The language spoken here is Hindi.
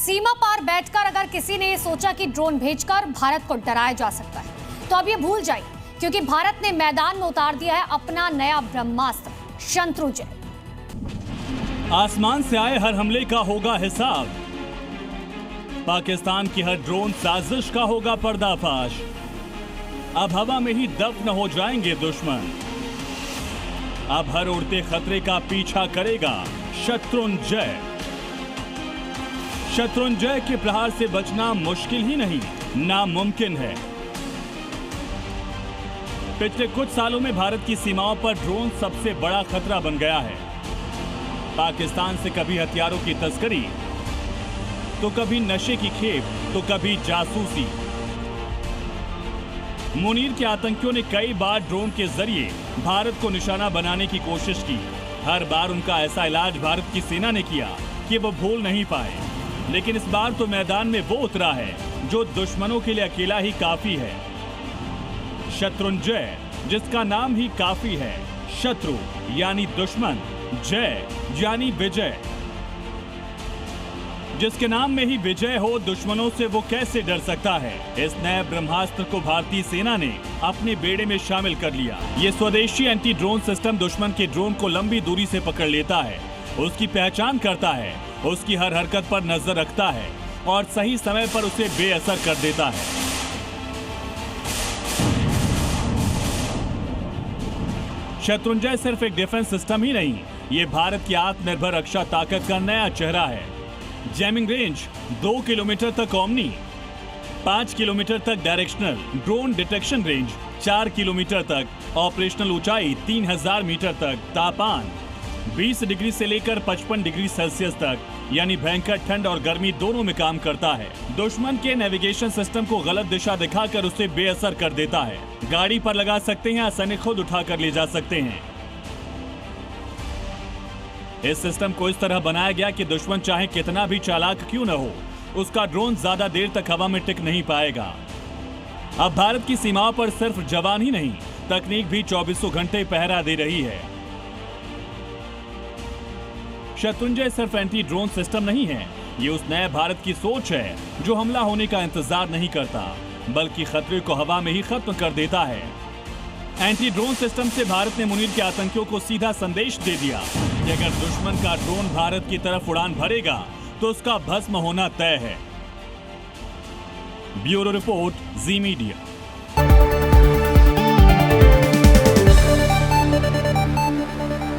सीमा पार बैठकर अगर किसी ने ये सोचा कि ड्रोन भेजकर भारत को डराया जा सकता है तो अब ये भूल जाइए, क्योंकि भारत ने मैदान में उतार दिया है अपना नया ब्रह्मास्त्र शत्रुंजय। आसमान से आए हर हमले का होगा हिसाब, पाकिस्तान की हर ड्रोन साजिश का होगा पर्दाफाश। अब हवा में ही दफन हो जाएंगे दुश्मन, अब हर उड़ते खतरे का पीछा करेगा शत्रुंजय। शत्रुंजय के प्रहार से बचना मुश्किल ही नहीं, नामुमकिन है। पिछले कुछ सालों में भारत की सीमाओं पर ड्रोन सबसे बड़ा खतरा बन गया है। पाकिस्तान से कभी हथियारों की तस्करी, तो कभी नशे की खेप, तो कभी जासूसी। मुनीर के आतंकियों ने कई बार ड्रोन के जरिए भारत को निशाना बनाने की कोशिश की। हर बार उनका ऐसा इलाज भारत की सेना ने किया कि वो भूल नहीं पाए। लेकिन इस बार तो मैदान में वो उतरा है जो दुश्मनों के लिए अकेला ही काफी है। शत्रुंजय, जिसका नाम ही काफी है। शत्रु यानी दुश्मन, जय यानी विजय। जिसके नाम में ही विजय हो, दुश्मनों से वो कैसे डर सकता है। इस नए ब्रह्मास्त्र को भारतीय सेना ने अपने बेड़े में शामिल कर लिया। ये स्वदेशी एंटी ड्रोन सिस्टम दुश्मन के ड्रोन को लंबी दूरी से पकड़ लेता है, उसकी पहचान करता है, उसकी हर हरकत पर नजर रखता है और सही समय पर उसे बेअसर कर देता है। शत्रुंजय सिर्फ एक डिफेंस सिस्टम ही नहीं, ये भारत की आत्मनिर्भर रक्षा ताकत का नया चेहरा है। जैमिंग रेंज 2 किलोमीटर तक ओमनी, 5 किलोमीटर तक directional, drone detection range 4 kilometre तक, ऑपरेशनल ऊंचाई 3000 मीटर तक, तापमान 20 डिग्री से लेकर 55 डिग्री सेल्सियस तक, यानी भयंकर ठंड और गर्मी दोनों में काम करता है। दुश्मन के नेविगेशन सिस्टम को गलत दिशा दिखाकर उसे बेअसर कर देता है। गाड़ी पर लगा सकते हैं या सैनिक खुद उठाकर ले जा सकते हैं। इस सिस्टम को इस तरह बनाया गया कि दुश्मन चाहे कितना भी चालाक क्यों न हो, उसका ड्रोन ज्यादा देर तक हवा में टिक नहीं पाएगा। अब भारत की सीमाओं पर सिर्फ जवान ही नहीं, तकनीक भी 24 घंटे पहरा दे रही है। शत्रुंजय सिर्फ एंटी ड्रोन सिस्टम नहीं है, ये उस नए भारत की सोच है जो हमला होने का इंतजार नहीं करता, बल्कि खतरे को हवा में ही खत्म कर देता है। एंटी ड्रोन सिस्टम से भारत ने मुनीर के आतंकियों को सीधा संदेश दे दिया कि अगर दुश्मन का ड्रोन भारत की तरफ उड़ान भरेगा तो उसका भस्म होना तय है। ब्यूरो रिपोर्ट, जी मीडिया।